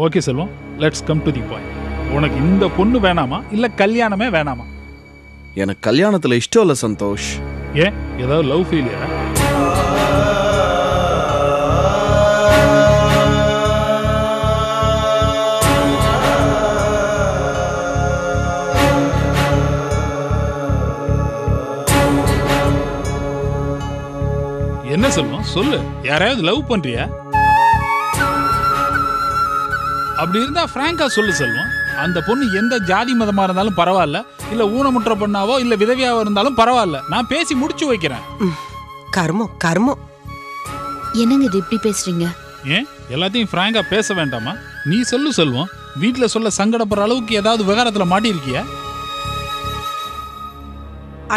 Okay Selvam, let's come to the point. உனக்கு இந்த பொண்ணு வேணாமா இல்ல கல்யாணமே வேணாமா? எனக்கு கல்யாணத்துல இஷ்டம் இல்ல சந்தோஷ். ஏன், ஏதாவது லவ் ஃபெயிலியரா? என்ன செல்வம் சொல்லு, யாரையாவது லவ் பண்றியா? அப்படி இருந்தா பிராங்கா சொல்லு செல்வம். அந்த பொண்ணு எந்த ஜாதி மதமா இருந்தாலும் பரவாயில்ல, இல்ல ஊனமுற்ற பொண்ணாவோ இல்ல விதவியாவோ இருந்தாலும் பரவாயில்ல, நான் பேசி முடிச்சு வைக்கிறேன். கர்மம் கர்மம். என்னங்க இது இப்படி பேசுறீங்க? ஏன் எல்லாத்தையும் பிராங்கா பேச வேண்டாமா? நீ சொல்லு செல்வம், வீட்டுல சொல்ல சங்கடப்படுற அளவுக்கு ஏதாவது விகாரத்துல மாட்டிருக்கியா?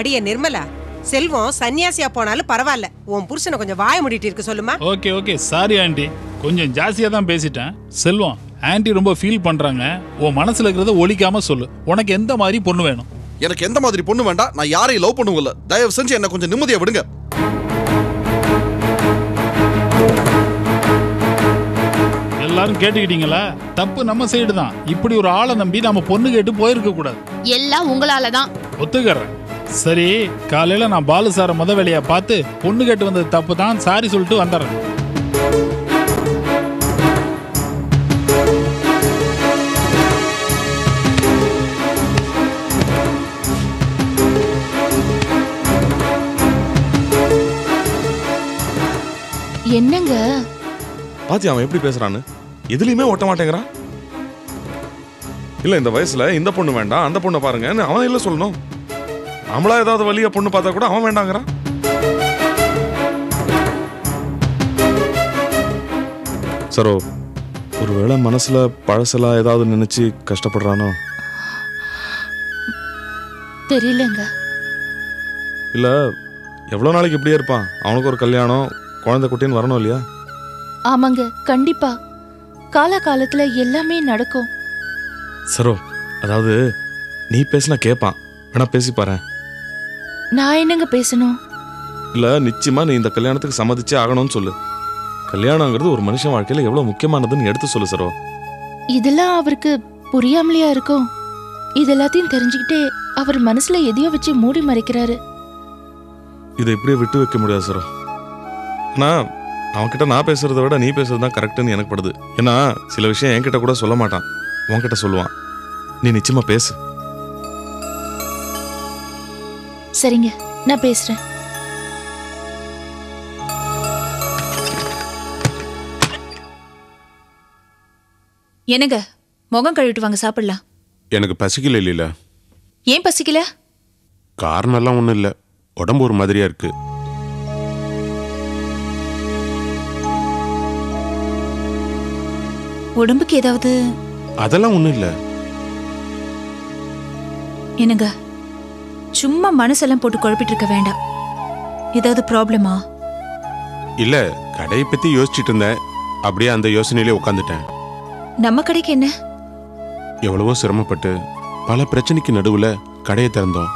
அடிய நிர்மலா, செல்வம் சன்னியாசியா போனாலும் பரவாயில்ல, உன் புருஷனை கொஞ்சம் வாய மூடிட்டு இருக்கு சொல்லுமா. ஓகே ஓகே, சாரி ஆண்டி, கொஞ்சம் ஜாஸ்தியா தான் பேசிட்டேன். செல்வம், ஆண்டி ரொம்ப ஃபீல் பண்றாங்க, உன் மனசுல இருக்கிறத ஒழிக்காம சொல்லு. உனக்கு எந்த மாதிரி பொண்ணு வேணும்? எனக்கு எந்த மாதிரி பொண்ணு வேண்டாம், நான் யாரையும் லவ் பண்ணுவதில்ல. தயவு செஞ்சு என்ன கொஞ்சம் நிம்மதியா விடுங்க. எல்லாரும் கேட்டுக்கிட்டீங்களா? தப்பு நம்ம சைடு தான். இப்படி ஒரு ஆளை நம்பி நம்ம பொண்ணு கேட்டு போயிருக்க கூடாது. எல்லாம் உங்களால தான். ஒத்துக்கிறேன். சரி, காலையில நான் பாலு சார முத வேலையா பார்த்து பொண்ணு கேட்டு வந்தது தப்பு தான், சாரி சொல்லிட்டு வந்துடுறேன். என்னங்க பாத்தி அவன் எப்படி பேசுறான்னு? எதுலயுமே ஓட்ட மாட்டேங்கிறான். இல்ல இந்த வயசுல இந்த பொண்ணு வேண்டாம் அந்த பொண்ணை பாருங்கன்னு அவன் இல்ல சொல்லணும். நம்மளா ஏதாவது வழியா பொண்ணு பார்த்தா கூட அவன் வேண்டாங்கிறான். சரோ, ஒருவேளை மனசுல பழசலா ஏதாவது நினைச்சு கஷ்டப்படுறானோ தெரியலங்க. இல்ல எவ்வளவு நாளைக்கு இப்படியே இருப்பான்? அவனுக்கு ஒரு கல்யாணம், குழந்தை குட்டின்னு வரணும் இல்லையா? ஆமாங்க, கண்டிப்பா காலகாலத்துல எல்லாமே நடக்கும். சரோ, அதாவது நீ பேசினா கேட்பான், வேணா பேசி பாரு. நான் என்னங்க பேசணும்? இல்ல நிச்சயமா நீ இந்த கல்யாணத்துக்கு சம்மதிச்சே ஆகணும்னு சொல்லு. கல்யாணங்கிறது ஒரு மனுஷன் வாழ்க்கையில எவ்வளவு முக்கியமானதுன்னு எடுத்து சொல்லு சரோ. இதெல்லாம் அவருக்கு புரியாமலையா இருக்கும்? இதெல்லாத்தையும் தெரிஞ்சுக்கிட்டே அவர் மனசுல எதையோ வச்சு மூடி மறைக்கிறாரு. இதை இப்படியே விட்டு வைக்க முடியாது சரோ. ஆனா அவன்கிட்ட நான் பேசுறதை விட நீ பேசுறது தான் கரெக்டுன்னு எனக்கு படுது. ஏன்னா சில விஷயம் என்கிட்ட கூட சொல்ல மாட்டான், உன்கிட்ட சொல்லுவான். நீ நிச்சயமா பேசு. சரிங்க, நான் பேசுறேன். என்னங்க, முகம் கழுவிட்டு வாங்க, சாப்பிடலாம். எனக்கு பசிக்கல. இல்ல ஏன் பசிக்கல? காரணம் எல்லாம் ஒண்ணும் இல்ல, உடம்பு ஒரு மாதிரியா இருக்கு. உடம்புக்கு ஏதாவது? அதெல்லாம் ஒண்ணும் இல்ல. என்னங்க, சும்மா மனசெல்லாம் போட்டு குழப்பிட்டு இருக்க வேண்டாம். ஏதாவது ப்ராப்ளமா? இல்ல, கடையை பத்தி யோசிச்சுட்டு இருந்தேன், அப்படியே அந்த யோசனையிலே உட்காந்துட்டேன். நம்ம கடைக்கு என்ன? எவ்வளவோ சிரமப்பட்டு பல பிரச்சனைக்கு நடுவுல கடையை திறந்தோம்.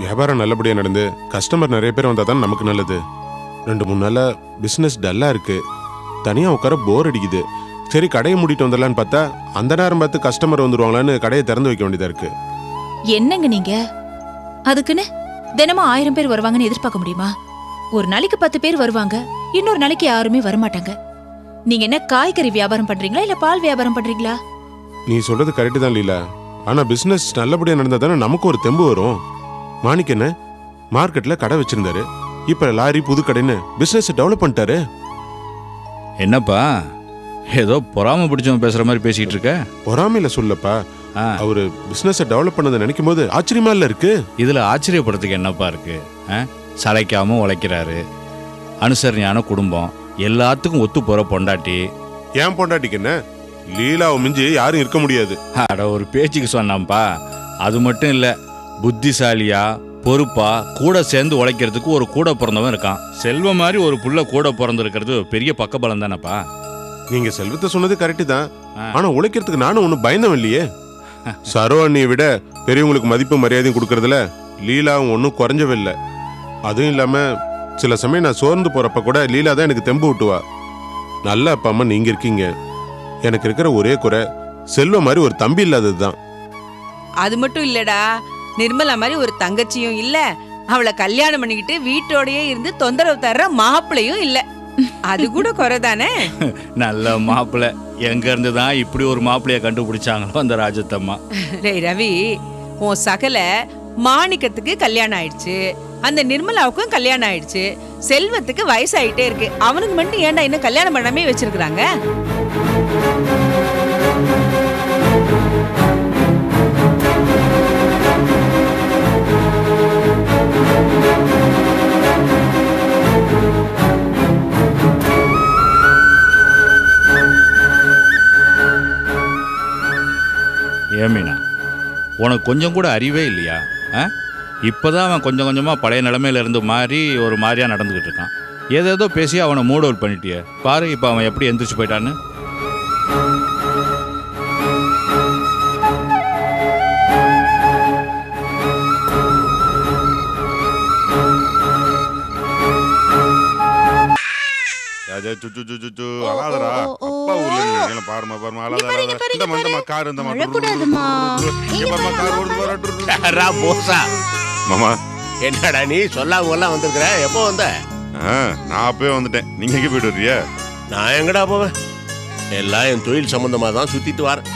வியாபாரம் நல்லபடியா நடந்து கஸ்டமர் நிறைய பேர் வந்தா தான் நமக்கு நல்லது. 2-3 நாளா பிசினஸ் டல்லா இருக்கு, தனியா உட்கார போர் அடிக்குது. சரி கடையை மூடிட்டு வந்துடலான்னு பார்த்தா அந்த நேரம் பார்த்து கஸ்டமர் வந்துருவாங்களான்னு கடையை திறந்து வைக்க வேண்டியதா இருக்கு. என்னங்க நீங்க, அதுக்குன்னு தினமும் 1000 பேர் வருவாங்கன்னு எதிர்பார்க்க முடியுமா? ஒரு நாளைக்கு 10 பேர் வருவாங்க, இன்னொரு நாளைக்கு யாருமே வரமாட்டாங்க. நீங்க என்ன காய்கறி வியாபாரம் பண்றீங்களா இல்ல பால் வியாபாரம் பண்றீங்களா? நீ சொல்றது கரெக்ட் தான் லீலா, ஆனா பிசினஸ் நல்லபடியா நடந்தா தானே நமக்கு ஒரு தெம்பு வரும். மாணிக்க என்ன மார்க்கெட்ல கடை வச்சிருந்தாரு, இப்ப லாரி புது கடைன்னு பிசினஸ் டெவலப் பண்ணிட்டாரு. என்னப்பா ஏதோ பொறாம பிடிச்சவன் பேசுற மாதிரி பேசிட்டு இருக்க? பொறாமையில சொல்லப்பா, அவரு பிசினஸ் டெவலப் பண்ணதை நினைக்கும் போது ஆச்சரியமா இல்ல இருக்கு. இதுல ஆச்சரியப்படுறதுக்கு என்னப்பா இருக்கு? சளைக்காம உழைக்கிறாரு, அனுசரணையான குடும்பம், எல்லாத்துக்கும் ஒத்து போற பொண்டாட்டி. ஏன் பொண்டாட்டிக்கு என்ன, லீலாவை மிஞ்சி யாரும் இருக்க முடியாது. அட ஒரு பேச்சுக்கு சொன்னாம்பா, அது மட்டும் இல்ல, புத்திசாலியா பொறுப்பா கூட சேர்ந்து உழைக்கிறதுக்கு ஒரு கூட பிறந்தவன் இருக்கான். செல்வம் மாதிரி ஒரு புள்ள கூட பிறந்திருக்கிறது பெரிய பக்கபலம் தானப்பா. நீங்க செல்வத்தை சொன்னது கரெக்ட் தான், ஆனா உழைக்கிறதுக்கு நானும் ஒன்னும் பயந்தவன் இல்லையே. சரோ அண்ணியை விட பெரியவங்களுக்கு மதிப்பு மரியாதையும் கொடுக்கறதுல லீலாவும் ஒன்னும் குறைஞ்சவில்லை. அதுவும் இல்லாம சில சமயம் நான் சோர்ந்து போறப்ப கூட லீலா தான் எனக்கு தெம்பு விட்டுவா. நல்ல அப்பா அம்மா நீங்க இருக்கீங்க, எனக்கு இருக்கிற ஒரே குறை செல்வம் மாதிரி ஒரு தம்பி இல்லாததுதான். அது மட்டும் இல்லடா, நிர்மலா மாதிரி ஒரு தங்கச்சியும் இல்ல, அவளை கல்யாணம் பண்ணிக்கிட்டு வீட்டோடயே இருந்து தொந்தரவு தர்ற மாப்பிள்ளையும் இல்ல. அது கூட குறைதானே? நல்ல மாப்பிள்ளை. எங்க இருந்து தான் இப்படி ஒரு மாப்பிள்ளைய கண்டுபிடிச்சாங்களோ அந்த ராஜத்தம்மா. டேய் ரவி, உன் சகல மாணிக்கத்துக்கு கல்யாணம் ஆயிடுச்சு, அந்த நிர்மலாவுக்கும் கல்யாணம் ஆயிடுச்சு, செல்வத்துக்கு வயசாயிட்டே இருக்கு. அவனுக்கு மட்டும் ஏன்டா இன்னும் கல்யாணம் பண்ணாமே வச்சிருக்காங்க? ஏமீனா, உனக்கு கொஞ்சம் கூட அறிவே இல்லையா? இப்போதான் அவன் கொஞ்சம் கொஞ்சமாக பழைய நிலைமையில இருந்து மாறி ஒரு மாதிரியாக நடந்துக்கிட்டு இருக்கான். ஏதேதோ பேசி அவனை மூட் அவுட் பண்ணிட்டியே பாரு, இப்போ அவன் எப்படி எந்திரிச்சு போயிட்டான்னு. என்னடா நீ சொல்லாம வந்திருக்கிற? எப்போ வந்த? நான் அப்பவே வந்துட்டேன். நீங்க எங்க போயிட்டு வர்றீங்க? நான் எங்கடா போவேன், எல்லாம் என் தொழில் சம்பந்தமா தான் சுத்திட்டு வரேன்.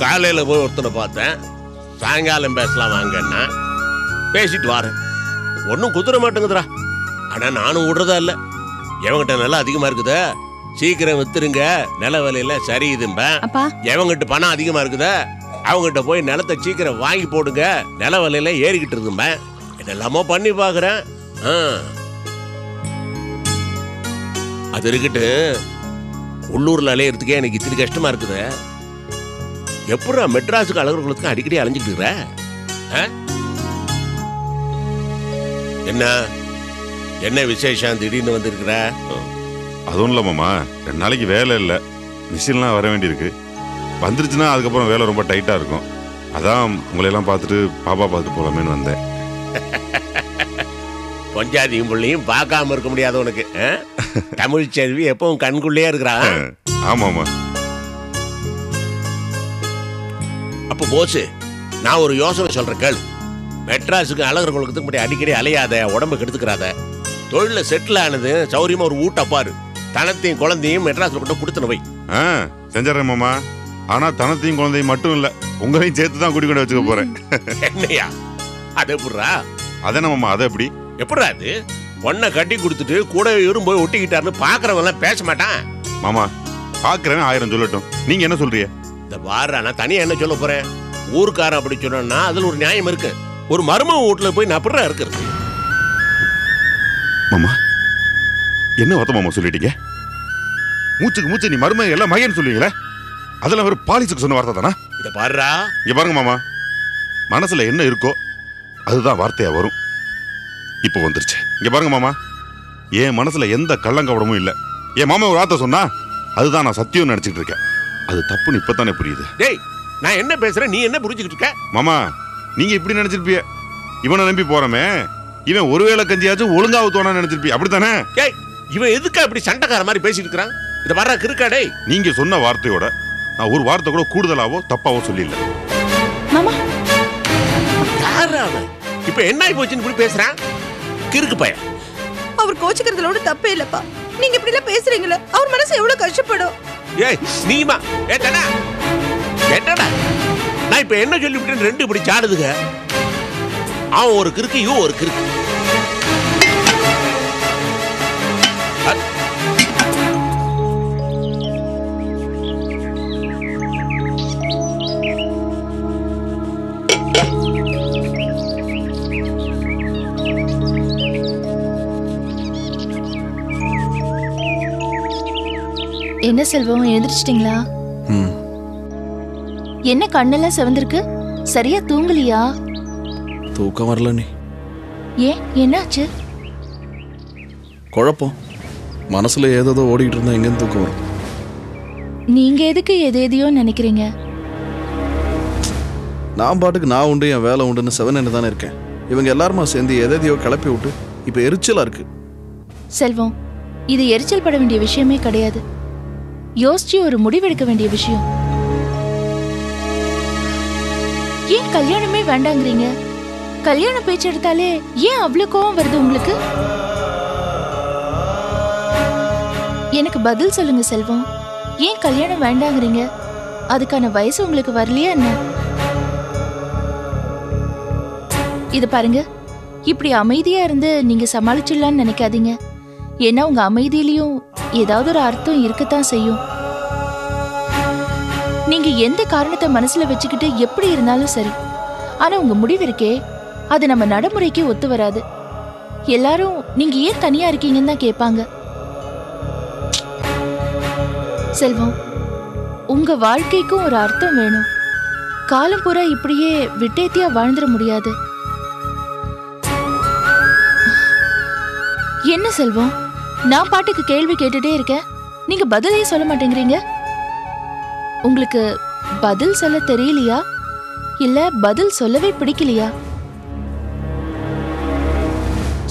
காலையில போய் ஒருத்தனை பார்த்தேன், சாயங்காலம் பேசலாம் வாங்கன்னா பேசிட்டு வரேன். ஒன்னும் குதிர மாட்டேங்குதுடா. ஆனா நானும் விடுறதா இல்ல. எவங்கிட்ட நல்லா அதிகமா இருக்குதா சீக்கிரம் வித்துருங்க, நில விலையில சரியுதும்ப. எவங்கிட்ட பணம் அதிகமா இருக்குதா அவங்ககிட்ட போய் நிலத்தை சீக்கிரம் வாங்கி போடுங்க, நில விலையில ஏறிக்கிட்டு இருக்கும்ப. இதெல்லாமோ பண்ணி பாக்குறேன். அது இருக்கட்டு, உள்ளூர்ல அலையறதுக்கே எனக்கு இத்தனை கஷ்டமா இருக்குது. எப்படா மெட்ராஸுக்கு அழகர்களுக்கு அடிக்கடி அலைஞ்சிட்டு இருக்கிற? என்ன என்ன விசேஷம் திடீர்னு வந்திருக்கிற? அதுவும் இல்ல மாமா, 2 நாளைக்கு வேலை இல்லை, மிஷின்லாம் வர வேண்டியிருக்கு. வந்துருச்சுன்னா அதுக்கப்புறம் வேலை ரொம்ப டைட்டா இருக்கும். அதான் உங்களையெல்லாம் பார்த்துட்டு பாப்பா பார்த்து போலாமேன்னு வந்தேன். பொஞ்சாதியும் பிள்ளையும் பார்க்காம இருக்க முடியாது உனக்கு. தமிழ் செல்வி எப்பவும் கண்குள்ளே இருக்கிறான். ஆமாமா. அப்ப போச்சு, நான் ஒரு யோசனை சொல்றேன் கேளு. மெட்ராஸுக்கு அழகர் குளத்துக்கு முன்னாடி அடிக்கடி அலையாத, உடம்பு கெடுத்துக்கிறாத. தொழில செட்டில் ஆனது சௌரியமா ஒரு ஊட்ட பாரு. தனத்தையும் குழந்தையும் மெட்ராஸ்ல கொண்டு கொடுத்துன வை. செஞ்சிடறேன் மாமா. ஆனா தனத்தையும் குழந்தையும் மட்டும் இல்ல, உங்களையும் சேர்த்து தான் கூட்டி கொண்டு வச்சுக்க போறேன். என்னையா அது எப்படிரா? அதே மாமா, அது எப்படி? எப்படிரா அது? பொண்ணை கட்டி கொடுத்துட்டு கூட இவரும் போய் ஒட்டிக்கிட்டாருன்னு பாக்குறவங்க எல்லாம் பேச மாட்டான். மாமா, பாக்குறவன் 1000 சொல்லட்டும், நீங்க என்ன சொல்றீங்க? இந்த பாரு, நான் தனியா என்ன சொல்ல போறேன்? ஊருக்காரன் அப்படி சொன்னா அதுல ஒரு நியாயம் இருக்கு. ஒரு மருமக வீட்டுல போய் நான் அப்படிதான் இருக்கிறது. மாமா, என்ன வார்த்தை மாமா சொல்லிட்டீங்க? மூச்சுக்கு மூச்சு நீ மருமக எல்லாம் மகன் சொல்லுவீங்களே, அதெல்லாம் ஒரு பாலிசுக்கு சொன்ன வார்த்தை தானா? இத பாருடா, இங்க பாருங்க மாமா, மனசுல என்ன இருக்கோ அதுதான் வார்த்தையா வரும். இப்போ வந்துருச்சு. இங்க பாருங்க மாமா, என் மனசுல எந்த கள்ளங்கவடமும் இல்ல. என் மாமா ஒரு வார்த்தை சொன்னா அதுதான் நான் சத்தியம் நினைச்சிட்டு இருக்கேன். அது தப்புன்னு இப்பதானே புரியுது. டேய், நான் என்ன பேசுறேன், நீ என்ன புரிஞ்சுக்கிட்டு இருக்க? மாமா, நீங்க இப்படி நினைச்சிருப்பிய, இவனை நம்பி போறமே, இவன் ஒருவேளை கஞ்சியாச்சும் ஒழுங்கா ஊத்துவானா நினைச்சிருப்பி, அப்படித்தானே? டேய், இவன் எதுக்கு அப்படி சண்டைக்கார மாதிரி பேசிட்டு இருக்கான்? இத பாரு கிறுக்கா. டேய், நீங்க சொன்ன வார்த்தையோட நான் ஒரு வார்த்தை கூட கூடுதலாவோ தப்பாவோ சொல்லில்ல. மாமா, யாரா அவன்? இப்ப என்ன ஆயி போச்சுன்னு இப்படி பேசுறான்? கிறுக்கு பையன். அவர் கோச்சுக்கிறதுல தப்பே இல்லப்பா. நீங்க இப்படி எல்லாம் பேசுறீங்களே, அவர் மனசு எவ்வளவு கஷ்டப்படும். ஏய் நீமா, ஏடா என்னடா நான் இப்ப என்ன சொல்லிவிட்டேன்? 2 இப்படி சாடுதுங்க. அவன் ஒரு கிறுக்கு, இவன் ஒரு கிறுக்கு. என்ன செல்வம், எழுந்திரிச்சிட்டீங்களா? என்ன கண்ணெல்லாம் செவந்திருக்கு? சரியா தூங்கலியா? தூக்கம் வரல. நீ ஏன், என்னாச்சு? குழப்பம் மனசுல ஏதோ ஓடிட்டு இருந்தா எங்கன்னு தூக்கம் வரும். நீங்க எதுக்கு எதையோ நினைக்கிறீங்க? நான் பாட்டுக்கு நான் உண்டு, என் வேலை உண்டுன்னு செவன் தானே இருக்கேன். இவங்க எல்லாருமா சேர்ந்து எதையோ கிளப்பி விட்டு இப்ப எரிச்சலா இருக்கு. செல்வம், இது எரிச்சல் பட வேண்டிய விஷயமே கிடையாது. யோசிச்சு ஒரு முடிவெடுக்க வேண்டிய விஷயம். ஏன் கல்யாணமே வேண்டாங்கிறீங்க? கல்யாண பேச்சு எடுத்தாலே ஏன் அவ்வளவு கோவம் வருது உங்களுக்கு? எனக்கு பதில் சொல்லுங்க செல்வம். ஏன் கல்யாணம் வேண்டாங்கிறீங்க? அதுக்கான வயசு உங்களுக்கு வரலையா என்ன? இது பாருங்க, இப்படி அமைதியா இருந்து நீங்க சமாளிச்சிடலான்னு நினைக்காதீங்க. ஏன்னா உங்க அமைதியிலையும் ஏதாவது ஒரு அர்த்தம் இருக்கத்தான் செய்யும். நீங்க எந்த காரணத்தை மனசுல வச்சுக்கிட்டு எப்படி இருந்தாலும் சரி, ஆனா உங்க முடிவு இருக்கே, அது நம்ம நடைமுறைக்கு ஒத்து வராது. எல்லாரும் நீங்க ஏன் தனியா இருக்கீங்கன்னு தான் கேட்பாங்க. செல்வம், உங்க வாழ்க்கைக்கும் ஒரு அர்த்தம் வேணும். காலம் பூரா இப்படியே விட்டேத்தியா வாழ்ந்துட முடியாது. என்ன செல்வம், நான் பாட்டுக்கு கேள்வி கேட்டுட்டே இருக்கேன், நீங்க பதிலே சொல்ல மாட்டேங்கிறீங்க. உங்களுக்கு பதில் சொல்ல தெரியலையா, இல்ல பதில் சொல்லவே பிடிக்கலையா?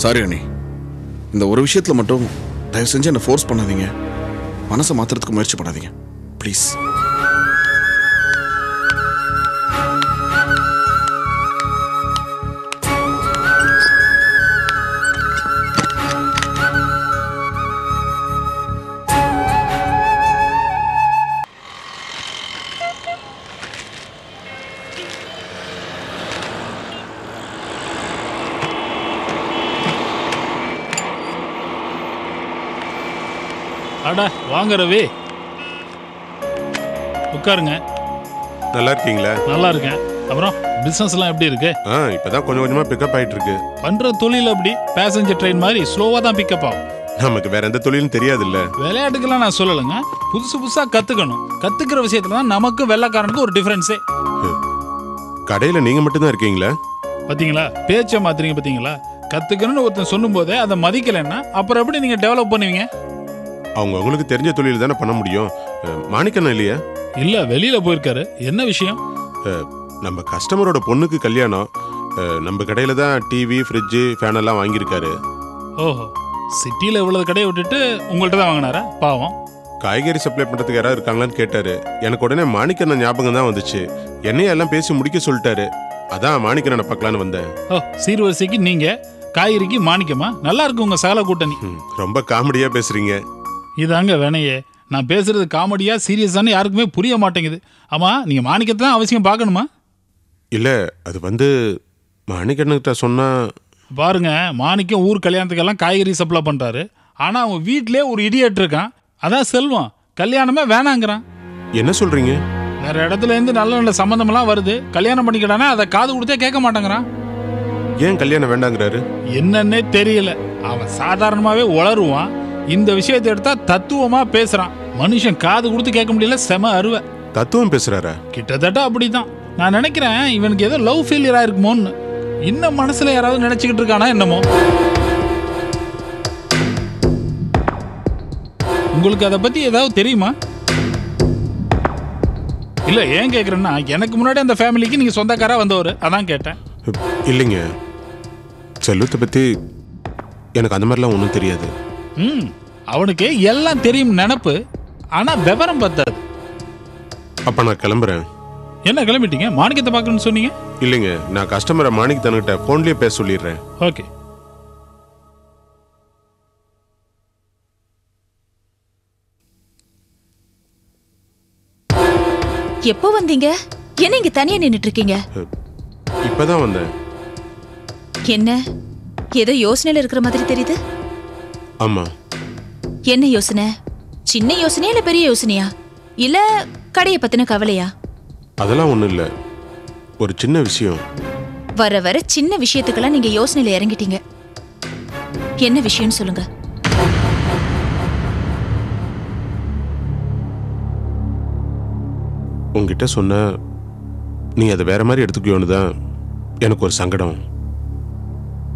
சாரி அண்ணி, இந்த ஒரு விஷயத்துல மட்டும் தயவு செஞ்சு என்ன ஃபோர்ஸ் பண்ணாதீங்க. மனசை மாத்துறதுக்கு முயற்சி பண்ணாதீங்க ப்ளீஸ். அடா வாங்க ரவி, உட்காருங்க. நல்லா இருக்கீங்களா? நல்லா இருக்கேன். அப்புறம் பிசினஸ்லாம் எப்படி இருக்கு? இப்பதான் கொஞ்சம் கொஞ்சமா பிக்கப் ஆயிட்டு இருக்கு. பண்ற தொழில் அப்படி பேசஞ்சர் ட்ரெயின் மாதிரி ஸ்லோவா தான் பிக்கப் ஆகும். நமக்கு வேற எந்த தொழிலும் தெரியாது இல்ல. விளையாட்டுக்கெல்லாம் நான் சொல்லலைங்க, புதுசு புதுசா கத்துக்கணும். கத்துக்கிற விஷயத்துல தான் நமக்கு வெள்ளைக்காரனுக்கு ஒரு டிஃபரன்ஸே. கடையில நீங்க மட்டும் தான் இருக்கீங்களா? பாத்தீங்களா பேச்ச மாத்துறீங்க பாத்தீங்களா? கத்துக்கணும்னு ஒருத்தன் சொல்லும் போதே அதை மதிக்கலைன்னா அப்புறம் எப்படி நீங்க டெவலப் பண்ணுவீங்க? அவங்க உங்களுக்கு தெரிஞ்ச தொழில் தானே பண்ண முடியும். மாணிக்கண்ணா இல்லையா? இல்ல, வெளியில போயிருக்காரு. என்ன விஷயம்? நம்ம கஸ்டமரோட பொண்ணுக்கு கல்யாணம். நம்ம கடையில தான் டிவி, ஃப்ரிட்ஜ், ஃபேன் எல்லாம் வாங்கியிருக்காரு. ஓஹோ, சிட்டியில இவ்வளவு கடையை விட்டுட்டு உங்கள்கிட்ட தான் வாங்கினாரா? பாவம். காய்கறி சப்ளை பண்றதுக்கு யாராவது இருக்காங்களான்னு கேட்டாரு. எனக்கு உடனே மாணிக்கண்ணன் ஞாபகம் தான் வந்துச்சு. என்னைய எல்லாம் பேசி முடிக்க சொல்லிட்டாரு. அதான் மாணிக்கண்ணனை பார்க்கலான்னு வந்தேன். ஓ, சீர்வரிசைக்கு நீங்க, காய்கறிக்கு மாணிக்கமா? நல்லா இருக்கு உங்க சகல கூட்டணி. ரொம்ப காமெடியா பேசுறீங்க. இதாங்க வேணையே, நான் பேசுறது காமெடியா சீரியஸானு யாருக்குமே புரிய மாட்டேங்குது. ஆமா, நீங்க மாணிக்கத்தை தான் அவசியம் பார்க்கணுமா? இல்ல, அது வந்து மாணிக்கண்ணுகிட்ட சொன்னா. பாருங்க, மாணிக்கம் ஊர் கல்யாணத்துக்கெல்லாம் காய்கறி சப்ளை பண்றாரு. ஆனா அவன் வீட்லயே ஒரு இடியட் இருக்கான். அதான் செல்வம் கல்யாணமே வேணாங்கிறான். என்ன சொல்றீங்க? வேற இடத்துல இருந்து நல்ல நல்ல சம்பந்தம் எல்லாம் வருது, கல்யாணம் பண்ணிக்கிட்டானா அதை காது கொடுத்தே கேட்க மாட்டேங்கிறான். ஏன் கல்யாணம் வேண்டாங்கிறாரு? என்னன்னே தெரியல. அவன் சாதாரணமாவே உளருவான். இந்த விஷயத்தை எடுத்தா தத்துவமா பேசுறான். மனுஷன் காது கொடுத்து கேட்க முடியல, செம அருவ. தத்துவம் பேசுறாரா? கிட்டத்தட்ட அப்படிதான். நான் நினைக்கிறேன் இவனுக்கு ஏதோ லவ் ஃபெயிலியர் ஆயிருக்குமோன்னு. இன்னும் மனசுல யாராவது நினைச்சுக்கிட்டு இருக்கானா என்னமோ. உங்களுக்கு அதை பத்தி ஏதாவது தெரியுமா? இல்ல, ஏன் கேக்குறேன்னா எனக்கு முன்னாடி அந்த ஃபேமிலிக்கு நீங்க சொந்தக்காரா வந்தவர், அதான் கேட்டேன். இல்லைங்க, செல்வத்தை பத்தி எனக்கு அந்த மாதிரிலாம் ஒன்றும் தெரியாது. அவனுக்கு எல்லாம் தெரியும் நினப்பு, ஆனா விவரம் பத்தாது. அப்ப நான் கிளம்புறேன். என்ன கிளம்பிட்டீங்க? மாணிக்கத்தை பார்க்கணும்னு சொன்னீங்க. இல்லைங்க, நான் கஸ்டமரை மாணிக்கத்தன்கிட்ட போன்லயே பேச சொல்லிடுறேன். ஓகே. எப்போ வந்தீங்க? என்ன இங்க தனியா நின்னுட்டு இருக்கீங்க? இப்பதான் வந்தேன். என்ன ஏதோ யோசனையில இருக்கிற மாதிரி தெரியுது. ஆமா. என்ன யோசனை? சின்ன யோசனையா இல்ல பெரிய யோசனையா? இல்ல கடையை பத்தின கவலையா? அதெல்லாம் ஒண்ணும் இல்ல, ஒரு சின்ன விஷயம். வர வர சின்ன விஷயத்துக்கெல்லாம் நீங்க யோசனையில இறங்கிட்டீங்க. என்ன விஷயம்னு சொல்லுங்க. உங்ககிட்ட சொன்ன நீ அதை வேற மாதிரி எடுத்துக்கியோன்னு தான் எனக்கு ஒரு சங்கடம்.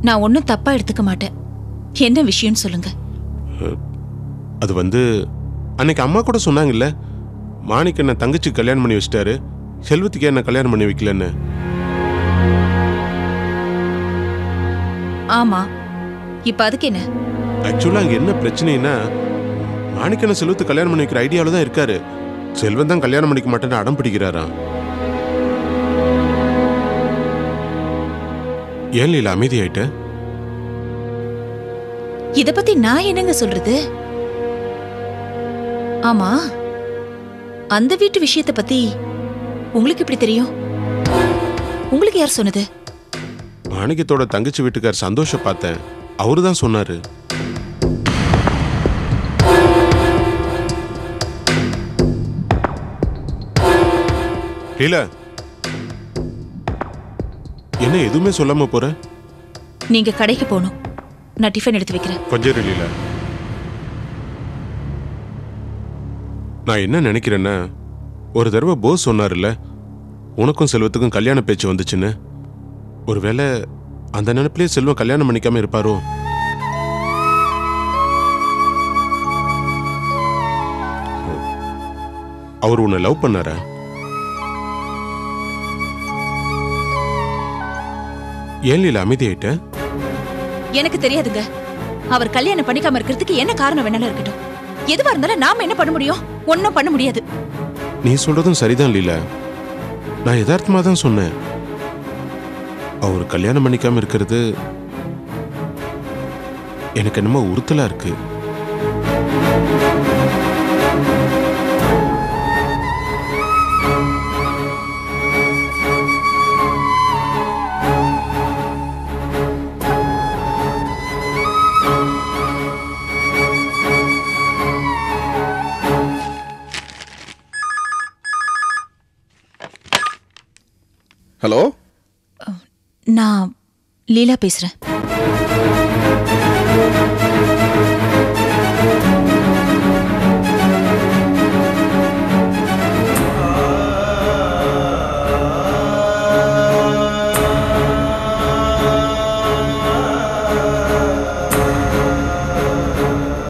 நான் ஒன்னும் தப்பா எடுத்துக்க மாட்டேன். என்ன விஷயம்னு சொல்லுங்க. அது வந்து அன்னைக்கு அம்மா கூட சொன்னாங்கல்ல, மாணிக்கண்ண தங்கச்சி கல்யாணம் பண்ணி வச்சிட்டாரு, செல்வத்துக்கு என்ன கல்யாணம் பண்ணி வைக்கலன்னு. ஆமா, இப்ப அதுக்கு என்ன? ஆக்சுவலா அங்க என்ன பிரச்சனைனா, மாணிக்கனை செல்வத்தை கல்யாணம் பண்ணி வைக்கிற ஐடியாவில் தான் இருக்காரு. செல்வம் தான் கல்யாணம் பண்ணிக்க மாட்டேன்னு அடம் பிடிக்கிறாராம். ஏன் லீலா அமைதியாயிட்ட? இத பத்தி நான் என்னங்க சொல்றது? ஆமா, அந்த வீட்டு விஷயத்தை பத்தி உங்களுக்கு எப்படி தெரியும்? உங்களுக்கு யார் சொன்னது? மாணிக்கத்தோட தங்கச்சி வீட்டுக்கார் சந்தோஷ பார்த்தேன், அவரு தான் சொன்னாரு. லீலா, என்ன எதுவுமே சொல்லாம போற? நீங்க கடைக்கு போகணும், நான் டிஃபன் எடுத்து வைக்கிறேன். கொஞ்சம் இரு லீலா. நான் என்ன நினைக்கிறேன்னா, ஒரு தடவை போஸ் சொன்னார்ல, உனக்கும் செல்வத்துக்கும் கல்யாண பேச்சு வந்துச்சுன்னு. ஒருவேளை அந்த நினைப்பிலே செல்வம் கல்யாணம் பண்ணிக்காம இருப்பாரோ? அவர் உன்னை லவ் பண்ணாரா? ஏன் லீலா அமைதியாயிட்ட? எனக்கு தெரியாதுங்க. அவர் கல்யாணம் பண்ணிக்காம இருக்கிறதுக்கு என்ன காரணம் வேணாலும் இருக்கட்டும். எதுவா இருந்தாலும் நாம என்ன பண்ண முடியும்? ஒன்னும் பண்ண முடியாது. நீ சொல்றதும் சரிதான் லீலா. நான் யதார்த்தமா தான் சொன்னேன். அவர் கல்யாணம் பண்ணிக்காம இருக்கிறது எனக்கு என்னமோ உறுத்தலா இருக்கு. ஹலோ, நான் லீலா பேசுறேன்.